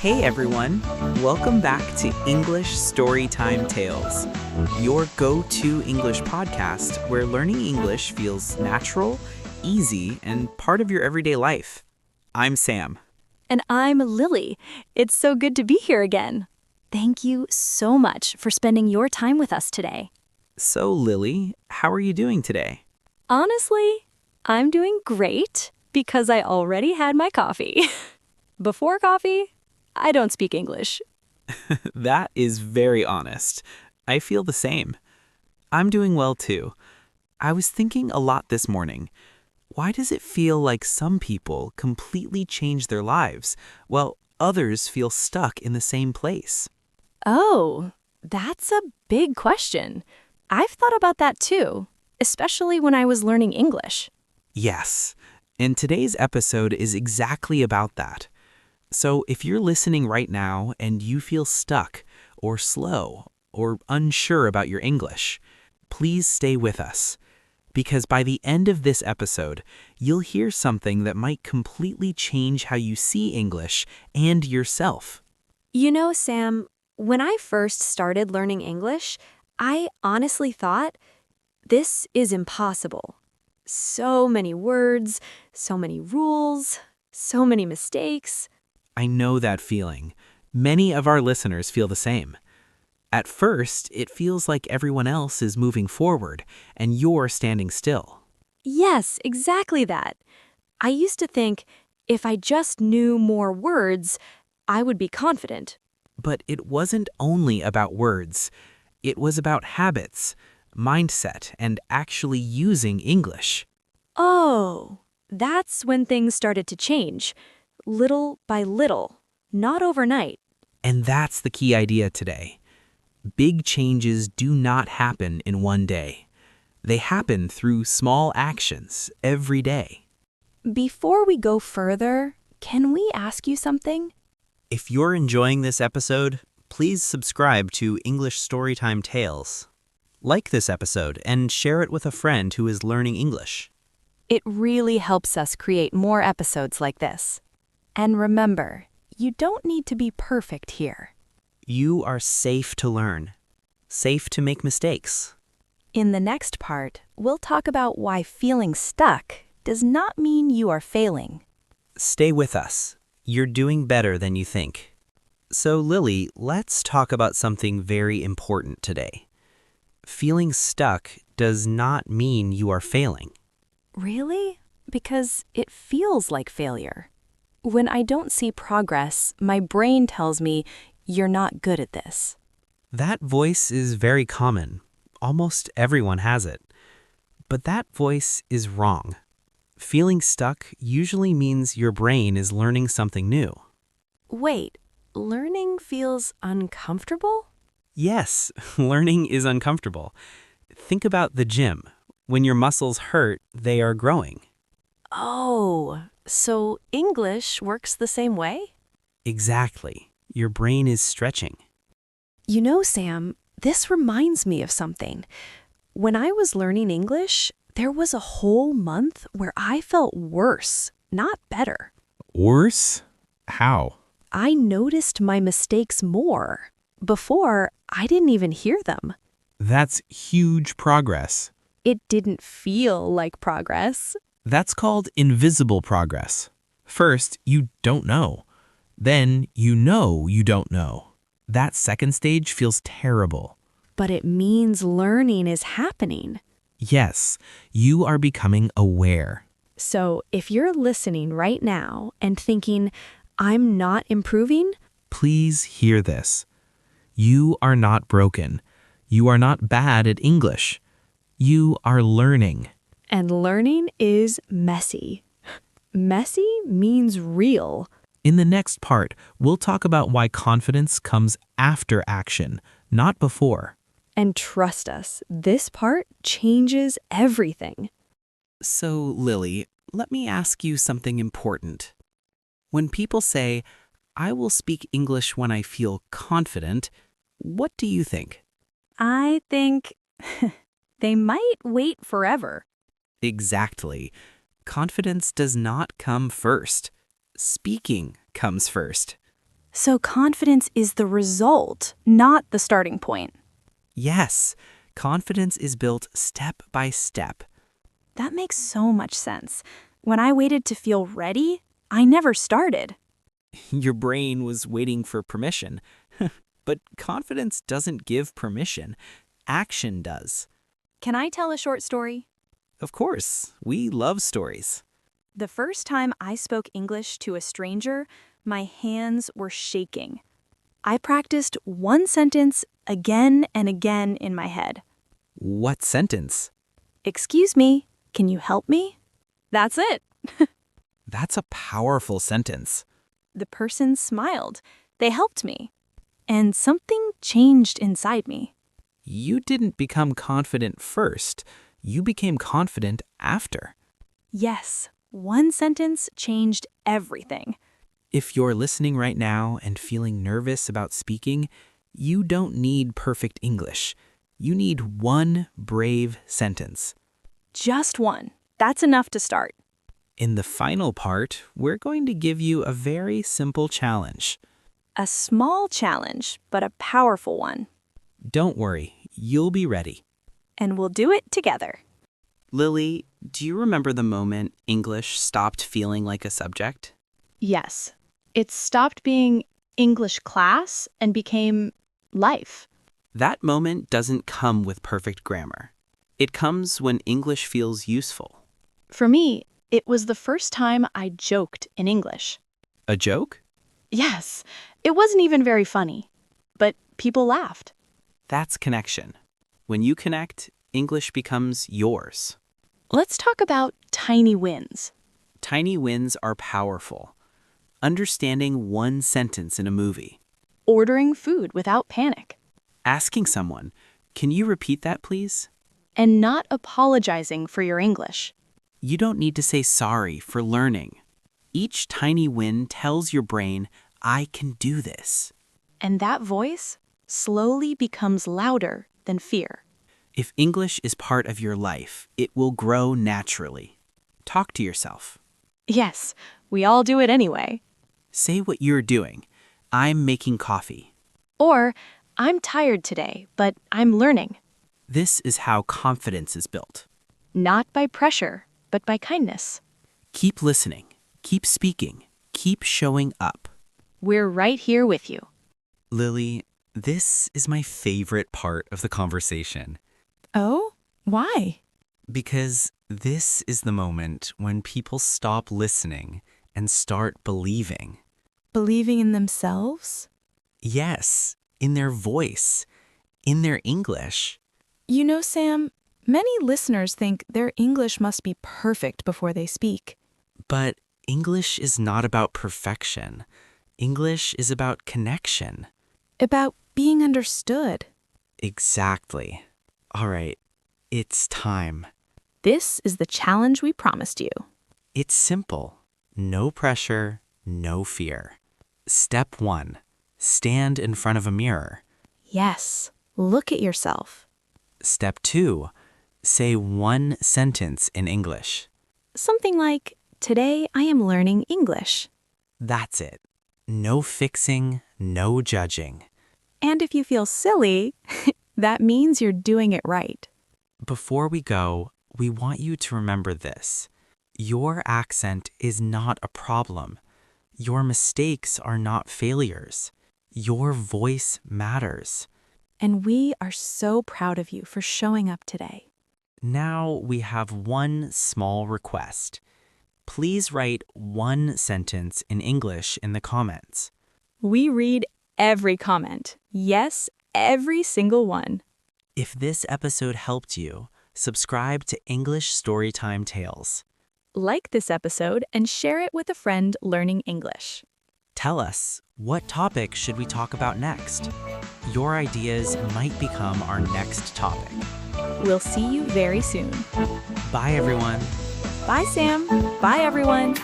Hey everyone, welcome back to English Storytime Tales, your go-to English podcast where learning English feels natural, easy, and part of your everyday life. I'm Sam. And I'm Lily. It's so good to be here again. Thank you so much for spending your time with us today. So Lily, how are you doing today? Honestly, I'm doing great because I already had my coffee. Before coffee, I don't speak English. That is very honest. I feel the same. I'm doing well too. I was thinking a lot this morning. Why does it feel like some people completely change their lives, while others feel stuck in the same place? Oh, that's a big question. I've thought about that too, especially when I was learning English. Yes, and today's episode is exactly about that. So if you're listening right now and you feel stuck or slow or unsure about your English, please stay with us. Because by the end of this episode, you'll hear something that might completely change how you see English and yourself. You know, Sam, when I first started learning English, I honestly thought, this is impossible. So many words, so many rules, so many mistakes. I know that feeling. Many of our listeners feel the same. At first, it feels like everyone else is moving forward and you're standing still. Yes, exactly that. I used to think if I just knew more words, I would be confident. But it wasn't only about words. It was about habits, mindset, and actually using English. Oh, that's when things started to change, little by little, not overnight. And that's the key idea today. Big changes do not happen in one day. They happen through small actions every day. Before we go further, can we ask you something? If you're enjoying this episode, please subscribe to English Storytime Tales. Like this episode and share it with a friend who is learning English. It really helps us create more episodes like this. And remember, you don't need to be perfect here. You are safe to learn, safe to make mistakes. In the next part, we'll talk about why feeling stuck does not mean you are failing. Stay with us. You're doing better than you think. So Lily, let's talk about something very important today. Feeling stuck does not mean you are failing. Really? Because it feels like failure. When I don't see progress, my brain tells me, you're not good at this. That voice is very common. Almost everyone has it. But that voice is wrong. Feeling stuck usually means your brain is learning something new. Wait, learning feels uncomfortable? Yes, learning is uncomfortable. Think about the gym. When your muscles hurt, they are growing. Oh, so English works the same way? Exactly. Your brain is stretching. You know, Sam, this reminds me of something. When I was learning English, there was a whole month where I felt worse, not better. Worse? How? I noticed my mistakes more. Before, I didn't even hear them. That's huge progress. It didn't feel like progress. That's called invisible progress. First, you don't know. Then, you know you don't know. That second stage feels terrible. But it means learning is happening. Yes, you are becoming aware. So if you're listening right now and thinking, I'm not improving, Please hear this. You are not broken. You are not bad at English. You are learning. and learning is messy. Messy means real. In the next part, we'll talk about why confidence comes after action, not before. And trust us, this part changes everything. So, Lily, let me ask you something important. When people say, I will speak English when I feel confident, what do you think? I think they might wait forever. Exactly. Confidence does not come first. Speaking comes first. So confidence is the result, not the starting point. Yes, confidence is built step by step. That makes so much sense. When I waited to feel ready, I never started. Your brain was waiting for permission. But confidence doesn't give permission. Action does. Can I tell a short story? Of course, we love stories. The first time I spoke English to a stranger, my hands were shaking. I practiced one sentence again and again in my head. What sentence? Excuse me, can you help me? That's it. That's a powerful sentence. The person smiled. They helped me. And something changed inside me. You didn't become confident first. You became confident after. Yes, one sentence changed everything. If you're listening right now and feeling nervous about speaking, you don't need perfect English. You need one brave sentence. Just one. That's enough to start. In the final part, we're going to give you a very simple challenge. A small challenge, but a powerful one. Don't worry, you'll be ready. And we'll do it together. Lily, do you remember the moment English stopped feeling like a subject? Yes. It stopped being English class and became life. That moment doesn't come with perfect grammar. It comes when English feels useful. For me, it was the first time I joked in English. A joke? Yes, it wasn't even very funny, but people laughed. That's connection. When you connect, English becomes yours. Let's talk about tiny wins. Tiny wins are powerful. Understanding one sentence in a movie. Ordering food without panic. Asking someone, "Can you repeat that, please?" And not apologizing for your English. You don't need to say sorry for learning. Each tiny win tells your brain, "I can do this." And that voice slowly becomes louder than fear. If English is part of your life, it will grow naturally. Talk to yourself. Yes, we all do it anyway. Say what you're doing. I'm making coffee. Or, I'm tired today, but I'm learning. This is how confidence is built. Not by pressure, but by kindness. Keep listening. Keep speaking. Keep showing up. We're right here with you. Lily, this is my favorite part of the conversation. Oh? Why? Because this is the moment when people stop listening and start believing. Believing in themselves? Yes, in their voice, in their English. You know, Sam, many listeners think their English must be perfect before they speak. But English is not about perfection. English is about connection. About being understood. Exactly. All right, it's time. This is the challenge we promised you. It's simple. No pressure, no fear. Step 1. Stand in front of a mirror. Yes, look at yourself. Step 2. Say one sentence in English. Something like, "Today I am learning English." That's it. No fixing, no judging. And if you feel silly, that means you're doing it right. Before we go, we want you to remember this. Your accent is not a problem. Your mistakes are not failures. Your voice matters. And we are so proud of you for showing up today. Now we have one small request. Please write one sentence in English in the comments. We read every comment. Yes, every single one. If this episode helped you, subscribe to English Storytime Tales. Like this episode and share it with a friend learning English. Tell us, what topic should we talk about next? Your ideas might become our next topic. We'll see you very soon. Bye, everyone. Bye, Sam. Bye, everyone.